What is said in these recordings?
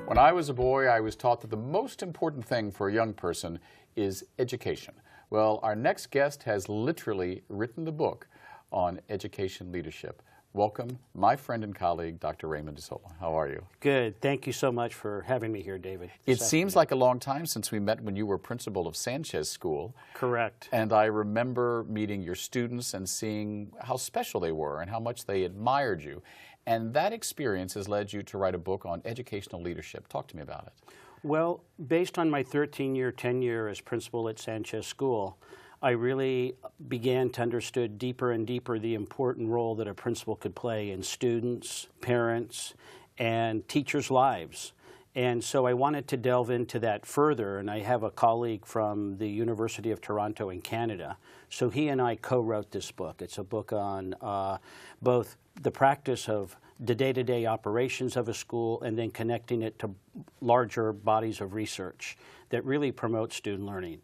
When I was a boy, I was taught that the most important thing for a young person is education. Well, our next guest has literally written the book on education leadership. Welcome, my friend and colleague, Dr. Raymond Isola. How are you? Good. Thank you so much for having me here, David. It seems like a long time since we met when you were principal of Sanchez School. Correct. And I remember meeting your students and seeing how special they were and how much they admired you. And that experience has led you to write a book on educational leadership. Talk to me about it. Well, based on my 13-year tenure as principal at Sanchez School, I really began to understand deeper and deeper the important role that a principal could play in students, parents, and teachers' lives. And so I wanted to delve into that further, and I have a colleague from the University of Toronto in Canada. So he and I co-wrote this book. It's a book on both the practice of the day-to-day operations of a school and then connecting it to larger bodies of research that really promote student learning.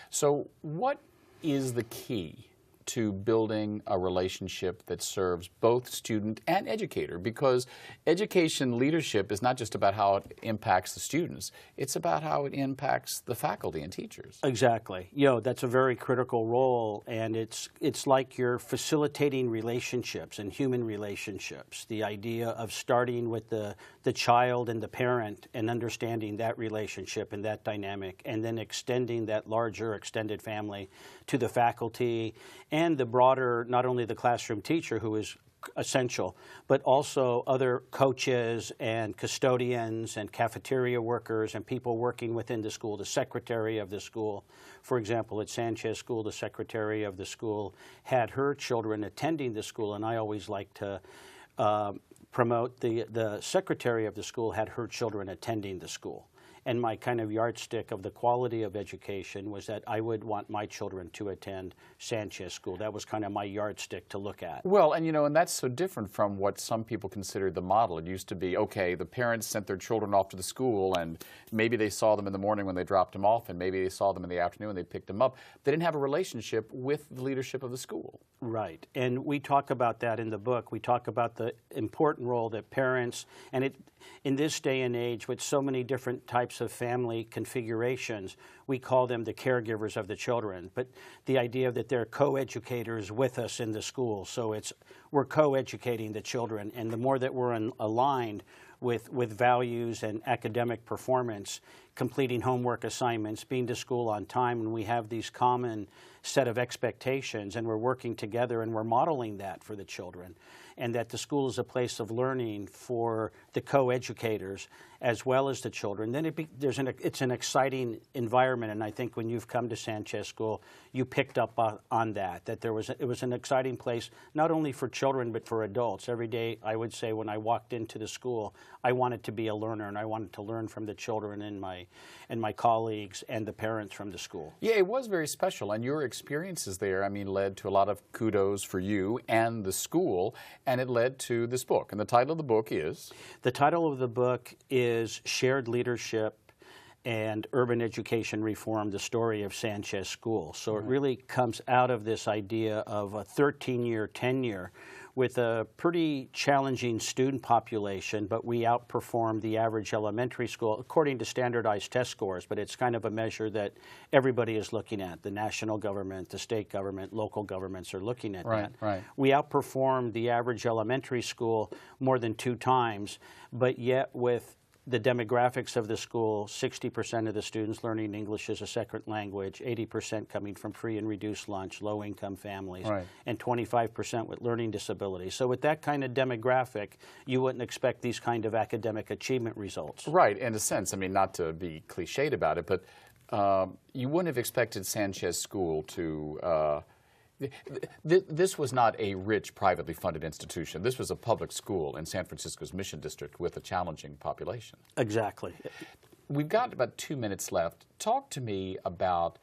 So what is the key to building a relationship that serves both student and educator? Because education leadership is not just about how it impacts the students, it's about how it impacts the faculty and teachers. Exactly. You know, that's a very critical role, and it's like you're facilitating relationships and human relationships. The idea of starting with the child and the parent and understanding that relationship and that dynamic, and then extending that larger extended family to the faculty and the broader, not only the classroom teacher, who is essential, but also other coaches and custodians and cafeteria workers and people working within the school, the secretary of the school. For example, at Sanchez School, the secretary of the school had her children attending the school, and I always like to promote the secretary of the school had her children attending the school. And my kind of yardstick of the quality of education was that I would want my children to attend Sanchez School. That was kind of my yardstick to look at. Well, and you know, and that's so different from what some people considered the model. It used to be, okay, the parents sent their children off to the school, and maybe they saw them in the morning when they dropped them off, and maybe they saw them in the afternoon when they picked them up. They didn't have a relationship with the leadership of the school. Right, and we talk about that in the book. We talk about the important role that parents, and in this day and age with so many different types of family configurations, we call them the caregivers of the children. But the idea that they're co-educators with us in the school, so we're co-educating the children, and the more that we're aligned with values and academic performance, completing homework assignments, being to school on time, and we have these common set of expectations, and we're working together and we're modeling that for the children, and that the school is a place of learning for the co-educators as well as the children, then it's an exciting environment. And I think when you've come to Sanchez School, you picked up on that it was an exciting place, not only for children, but for adults. Every day, I would say, when I walked into the school, I wanted to be a learner, and I wanted to learn from the children and my colleagues and the parents from the school. Yeah, it was very special, and your experiences there, I mean, led to a lot of kudos for you and the school, and it led to this book. And the title of the book is? The title of the book is Shared Leadership and Urban Education Reform, the Story of Sanchez School. So it really comes out of this idea of a 13-year tenure with a pretty challenging student population, but we outperformed the average elementary school according to standardized test scores, but it's kind of a measure that everybody is looking at. The national government, the state government, local governments are looking at that. Right. We outperformed the average elementary school more than 2 times, but yet with the demographics of the school, 60% of the students learning English as a second language, 80% coming from free and reduced lunch, low-income families, and 25% with learning disabilities. So with that kind of demographic, you wouldn't expect these kind of academic achievement results. Right, in a sense. I mean, not to be cliched about it, but you wouldn't have expected Sanchez School to this was not a rich, privately funded institution. This was a public school in San Francisco's Mission District with a challenging population. Exactly. We've got about 2 minutes left. Talk to me about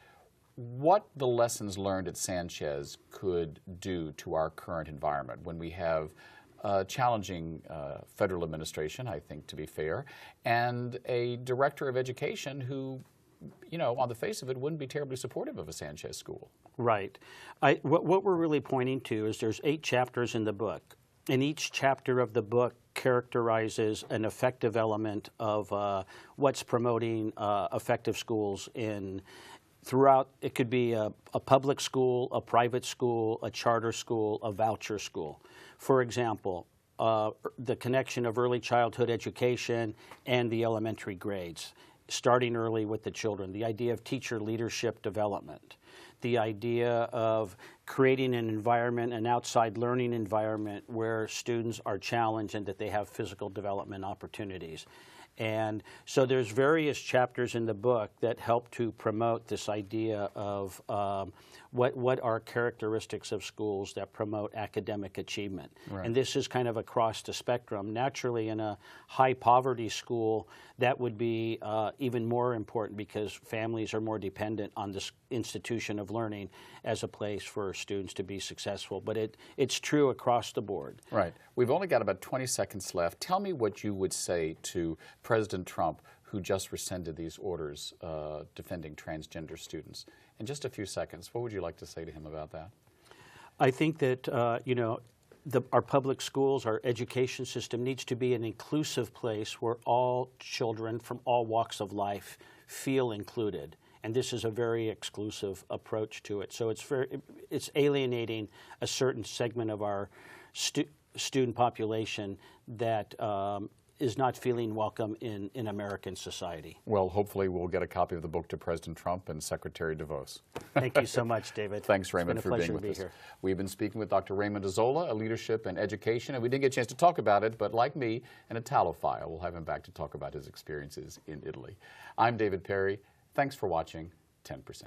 what the lessons learned at Sanchez could do to our current environment when we have a challenging federal administration, I think, to be fair, and a director of education who, you know, on the face of it, wouldn't be terribly supportive of a Sanchez school. Right. What we're really pointing to is there's 8 chapters in the book. And each chapter of the book characterizes an effective element of what's promoting effective schools throughout. It could be a public school, a private school, a charter school, a voucher school. For example, the connection of early childhood education and the elementary grades, starting early with the children, the idea of teacher leadership development, the idea of creating an environment, an outside learning environment where students are challenged and that they have physical development opportunities. And so there's various chapters in the book that help to promote this idea of what are characteristics of schools that promote academic achievement. Right. And this is kind of across the spectrum. Naturally, in a high poverty school, that would be even more important because families are more dependent on this institution of learning as a place for students to be successful. But it's true across the board. Right. We've only got about 20 seconds left. Tell me what you would say to President Trump, who just rescinded these orders defending transgender students. In just a few seconds, what would you like to say to him about that? I think that, our public schools, our education system needs to be an inclusive place where all children from all walks of life feel included. And this is a very exclusive approach to it. So it's alienating a certain segment of our student population that is not feeling welcome in American society. Well, hopefully we'll get a copy of the book to President Trump and Secretary DeVos. Thank you so much, David. Thanks, Raymond, for being with us. Here. We've been speaking with Dr. Raymond Isola, a leadership and education, and we didn't get a chance to talk about it, but like me, an Italophile. We'll have him back to talk about his experiences in Italy. I'm David Perry. Thanks for watching 10%.